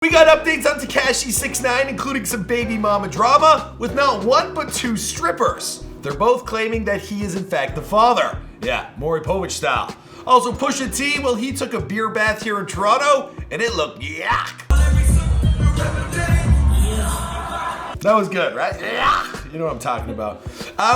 We got updates on Tekashi 6ix9ine, including some baby mama drama with not one but two strippers. They're both claiming that he is in fact the father. Yeah, Maury Povich style. Also Pusha T, well, he took a beer bath here in Toronto and it looked yuck. That was good, right? Yuck. You know what I'm talking about.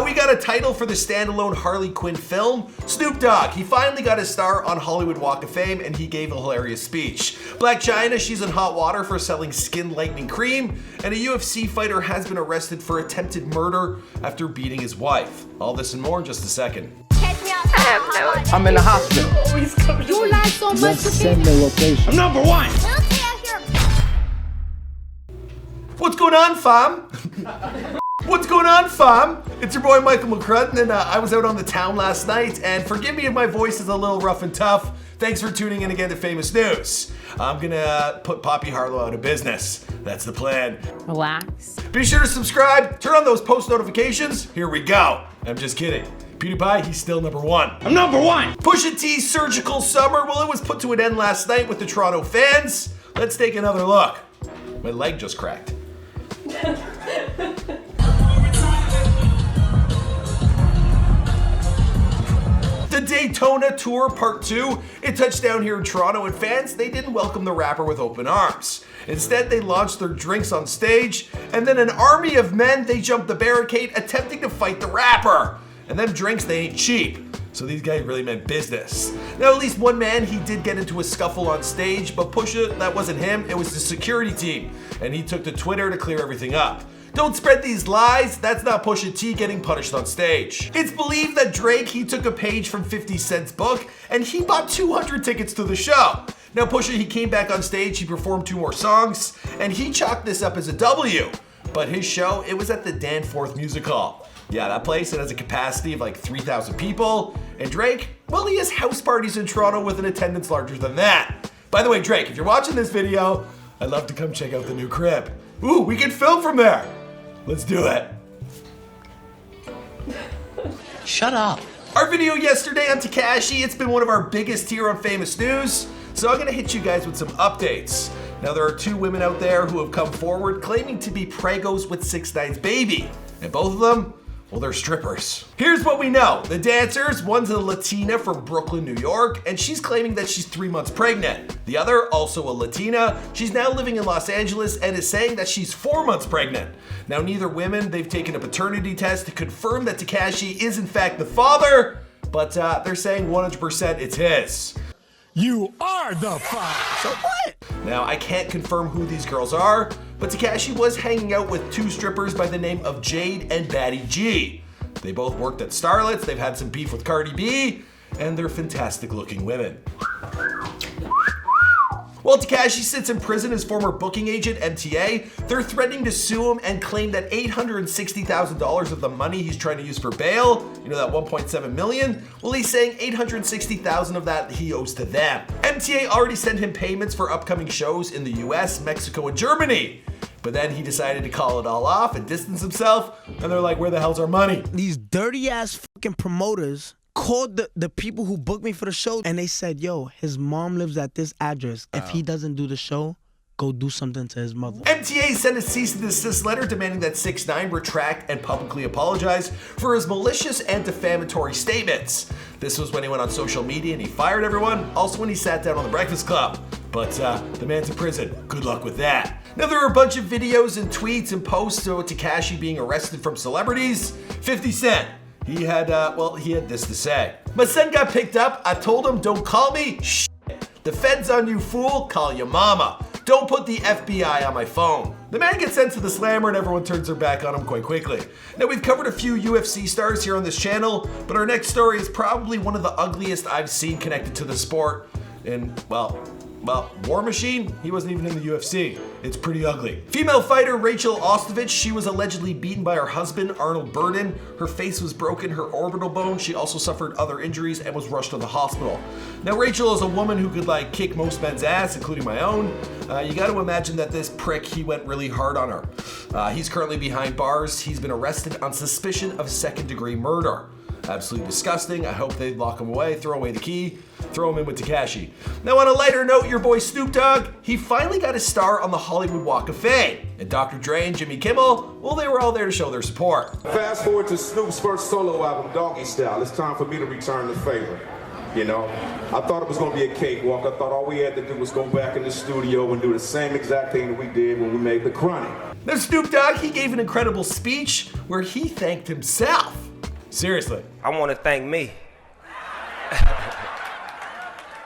We got a title for the standalone Harley Quinn film. Snoop Dogg, he finally got his star on Hollywood Walk of Fame and he gave a hilarious speech. BLAC Chyna, she's in hot water for selling Skin Lightening cream. And a UFC fighter has been arrested for attempted murder after beating his wife. All this and more in just a second. I'm in the hospital. You lie so much. Send the location. I'm number one. What's going on, fam? What's going on, fam? It's your boy Michael McCrudden, and I was out on the town last night, and forgive me if my voice is a little rough and tough. Thanks for tuning in again to Famous News. I'm gonna put Poppy Harlow out of business. That's the plan. Relax. Be sure to subscribe, turn on those post notifications. Here we go. I'm just kidding. PewDiePie, he's still number one. I'm number one. Pusha T's surgical summer, well, it was put to an end last night with the Toronto fans. Let's take another look. My leg just cracked. The Daytona Tour Part 2, it touched down here in Toronto, and fans, they didn't welcome the rapper with open arms. Instead, they launched their drinks on stage, and then an army of men, they jumped the barricade attempting to fight the rapper. And them drinks, they ain't cheap. So these guys really meant business. Now, at least one man, he did get into a scuffle on stage, but Pusha, that wasn't him, it was the security team. And he took to Twitter to clear everything up. Don't spread these lies, that's not Pusha T getting punished on stage. It's believed that Drake, he took a page from 50 Cent's book, and he bought 200 tickets to the show. Now Pusha, he came back on stage, he performed 2 more songs, and he chalked this up as a W. But his show, it was at the Danforth Music Hall. Yeah, that place, it has a capacity of like 3,000 people. And Drake, well, he has house parties in Toronto with an attendance larger than that. By the way, Drake, if you're watching this video, I'd love to come check out the new crib. Ooh, we can film from there. Let's do it. Shut up. Our video yesterday on Tekashi, it's been one of our biggest here on Famous News. So I'm gonna hit you guys with some updates. Now there are 2 women out there who have come forward claiming to be pregos with 6ix9ine's baby. And both of them, well, they're strippers. Here's what we know. The dancers, one's a Latina from Brooklyn, New York, and she's claiming that she's 3 months pregnant. The other, also a Latina, she's now living in Los Angeles and is saying that she's 4 months pregnant. Now, neither women, they've taken a paternity test to confirm that Tekashi is in fact the father, but they're saying 100% it's his. You are the father. So what? Now, I can't confirm who these girls are, but Tekashi was hanging out with 2 strippers by the name of Jade and BADDIE G. They both worked at Starlets, they've had some beef with Cardi B, and they're fantastic looking women. While Tekashi sits in prison as former booking agent MTA, they're threatening to sue him and claim that $860,000 of the money he's trying to use for bail, you know, that $1.7 million, well, he's saying $860,000 of that he owes to them. MTA already sent him payments for upcoming shows in the US, Mexico, and Germany. But then he decided to call it all off and distance himself, and they're like, where the hell's our money? These dirty ass fucking promoters called the people who booked me for the show, and they said, yo, his mom lives at this address. If he doesn't do the show, go do something to his mother. MTA sent a cease and desist letter demanding that 6ix9ine retract and publicly apologize for his malicious and defamatory statements. This was when he went on social media and he fired everyone, also when he sat down on the Breakfast Club. But the man's in prison. Good luck with that. Now there are a bunch of videos and tweets and posts about Tekashi being arrested from celebrities. 50 Cent. He had this to say. My son got picked up. I told him, don't call me. Shit. The feds on you, fool. Call your mama. Don't put the FBI on my phone. The man gets sent to the slammer and everyone turns their back on him quite quickly. Now we've covered a few UFC stars here on this channel, but our next story is probably one of the ugliest I've seen connected to the sport. And well, War Machine, he wasn't even in the UFC. It's pretty ugly. Female fighter RACHAEL OSTOVICH, she was allegedly beaten by her husband, Arnold Burden. Her face was broken, her orbital bone. She also suffered other injuries and was rushed to the hospital. Now RACHAEL is a woman who could like kick most men's ass, including my own. You gotta imagine that this prick, he went really hard on her. He's currently behind bars. He's been arrested on suspicion of second-degree murder. Absolutely disgusting. I hope they lock him away, throw away the key, throw him in with Tekashi. Now on a lighter note, your boy Snoop Dogg, he finally got his star on the Hollywood Walk of Fame. And Dr. Dre and Jimmy Kimmel, well, they were all there to show their support. Fast forward to Snoop's first solo album, Doggy Style. It's time for me to return the favor. You know, I thought it was gonna be a cakewalk. I thought all we had to do was go back in the studio and do the same exact thing that we did when we made The Chronic. Now Snoop Dogg, he gave an incredible speech where he thanked himself. Seriously. I want to thank me.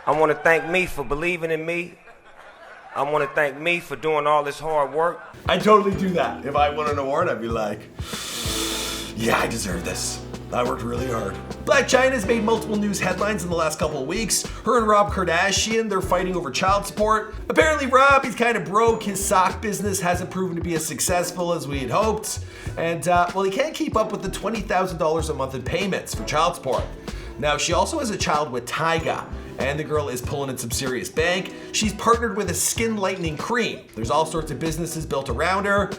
I want to thank me for believing in me. I want to thank me for doing all this hard work. I'd totally do that. If I won an award, I'd be like, yeah, I deserve this. I worked really hard. BLAC Chyna's made multiple news headlines in the last couple of weeks. Her and Rob Kardashian, they're fighting over child support. Apparently Rob, he's kind of broke. His sock business hasn't proven to be as successful as we had hoped. And well, he can't keep up with the $20,000 a month in payments for child support. Now, she also has a child with Tyga, and the girl is pulling in some serious bank. She's partnered with a Skin Lightening cream. There's all sorts of businesses built around her.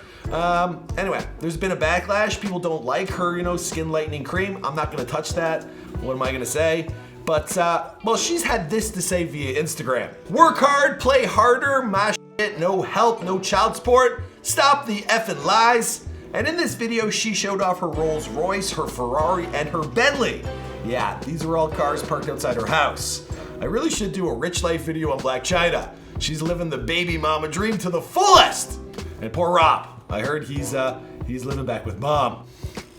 Anyway, there's been a backlash. People don't like her, you know, Skin Lightening cream. I'm not gonna touch that. What am I gonna say? But, well, she's had this to say via Instagram. Work hard, play harder, my shit, no help, no child support. Stop the effing lies. And in this video, she showed off her Rolls Royce, her Ferrari, and her Bentley. Yeah, these are all cars parked outside her house. I really should do a rich life video on BLAC Chyna. She's living the baby mama dream to the fullest. And poor Rob, I heard he's living back with mom.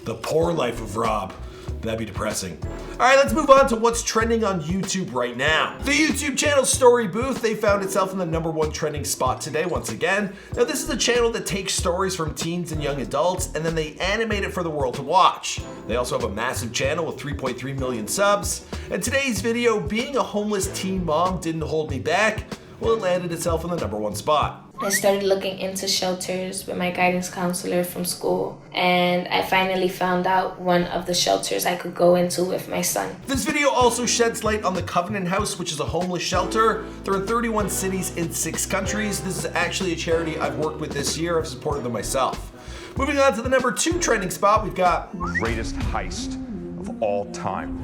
The poor life of Rob. That'd be depressing. All right, let's move on to what's trending on YouTube right now. The YouTube channel Story Booth, they found itself in the #1 trending spot today once again. Now this is a channel that takes stories from teens and young adults and then they animate it for the world to watch. They also have a massive channel with 3.3 million subs. And today's video, being a homeless teen mom didn't hold me back, well, it landed itself in the #1 spot. I started looking into shelters with my guidance counselor from school, and I finally found out one of the shelters I could go into with my son. This video also sheds light on the Covenant House, which is a homeless shelter. They're in 31 cities in 6 countries. This is actually a charity I've worked with this year. I've supported them myself. Moving on to the #2 trending spot, we've got greatest heist of all time.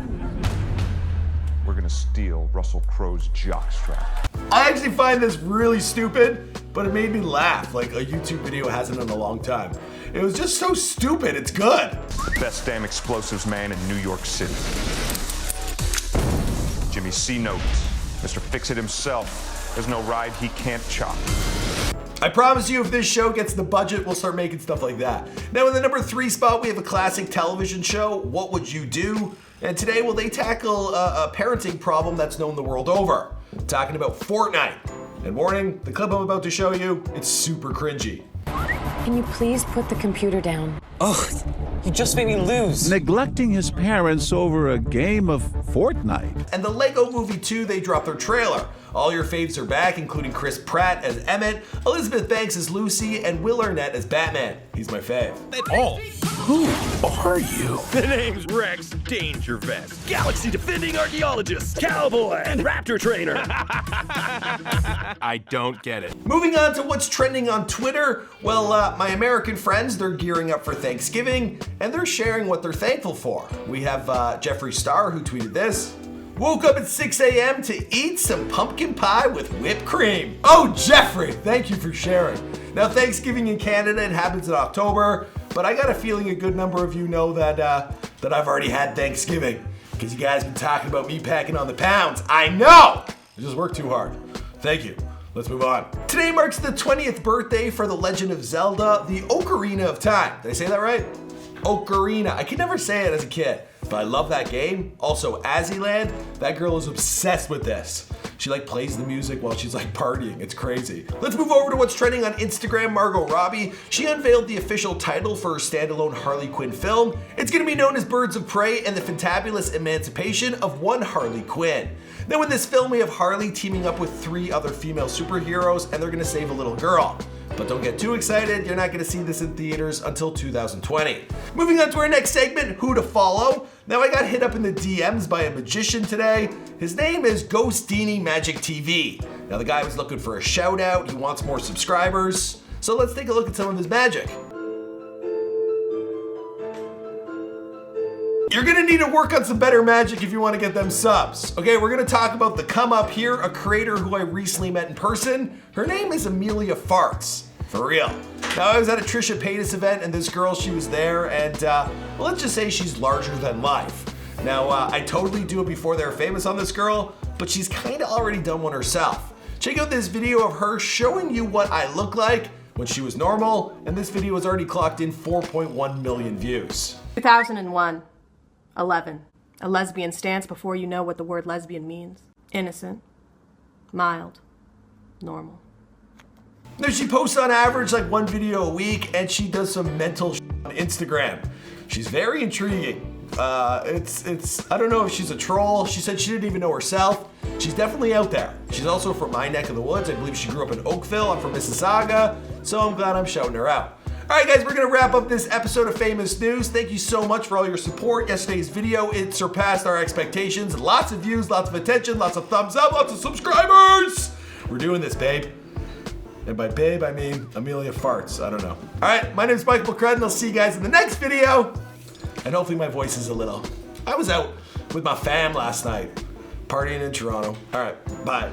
We're gonna steal Russell Crowe's jockstrap. I actually find this really stupid, but it made me laugh like a YouTube video hasn't in a long time. It was just so stupid, it's good. Best damn explosives man in New York City. Jimmy C. Notes, Mr. Fix-It himself. There's no ride he can't chop. I promise you, if this show gets the budget, we'll start making stuff like that. Now in the #3 spot, we have a classic television show, What Would You Do? And today, well, they tackle a parenting problem that's known the world over. I'm talking about Fortnite. And warning, the clip I'm about to show you, it's super cringy. Can you please put the computer down? Oh, you just made me lose. Neglecting his parents over a game of Fortnite. And the Lego Movie 2, they dropped their trailer. All your faves are back, including Chris Pratt as Emmett, Elizabeth Banks as Lucy, and Will Arnett as Batman. He's my fave. Oh, Who are you? the name's Rex Danger Vest, Galaxy Defending Archaeologist, Cowboy, and Raptor Trainer. I don't get it. Moving on to what's trending on Twitter. Well, my American friends, they're gearing up for Thanksgiving, and they're sharing what they're thankful for. We have Jeffree Star, who tweeted this. Woke up at 6 a.m. to eat some pumpkin pie with whipped cream. Oh, Jeffrey, thank you for sharing. Now, Thanksgiving in Canada, it happens in October, but I got a feeling a good number of you know that I've already had Thanksgiving, because you guys been talking about me packing on the pounds. I know! I just worked too hard. Thank you. Let's move on. Today marks the 20th birthday for The Legend of Zelda, the Ocarina of Time. Did I say that right? Ocarina. I could never say it as a kid, but I love that game. Also, Azzyland, that girl is obsessed with this. She like plays the music while she's like partying. It's crazy. Let's move over to what's trending on Instagram. Margot Robbie, she unveiled the official title for her standalone Harley Quinn film. It's gonna be known as Birds of Prey and the Fantabulous Emancipation of One Harley Quinn. Now in this film, we have Harley teaming up with 3 other female superheroes, and they're gonna save a little girl. But don't get too excited, you're not gonna see this in theaters until 2020. Moving on to our next segment, Who to Follow. Now I got hit up in the DMs by a magician today. His name is GHOSTDINI Magic TV. Now the guy was looking for a shout out, he wants more subscribers. So let's take a look at some of his magic. You're gonna need to work on some better magic if you want to get them subs. Okay, we're gonna talk about the come up here, a creator who I recently met in person. Her name is EMILIA Farts. For real. Now, I was at a Trisha Paytas event and this girl, she was there, and well, let's just say she's larger than life. Now, I totally do it before they're famous on this girl, but she's kinda already done one herself. Check out this video of her showing you what I look like when she was normal, and this video has already clocked in 4.1 million views. 2001, 11. A lesbian stance before you know what the word lesbian means. Innocent, mild, normal. Now, she posts on average like 1 video a week, and she does some mental shit on Instagram. She's very intriguing. I don't know if she's a troll. She said she didn't even know herself. She's definitely out there. She's also from my neck of the woods. I believe she grew up in Oakville. I'm from Mississauga, so I'm glad I'm shouting her out. All right, guys, we're gonna wrap up this episode of Famous News. Thank you so much for all your support. Yesterday's video, it surpassed our expectations. Lots of views, lots of attention, lots of thumbs up, lots of subscribers. We're doing this, babe. And by babe, I mean EMILIA Farts. I don't know. All right, my name is Michael McCrudden. I'll see you guys in the next video. And hopefully my voice is a little. I was out with my fam last night, partying in Toronto. All right, bye.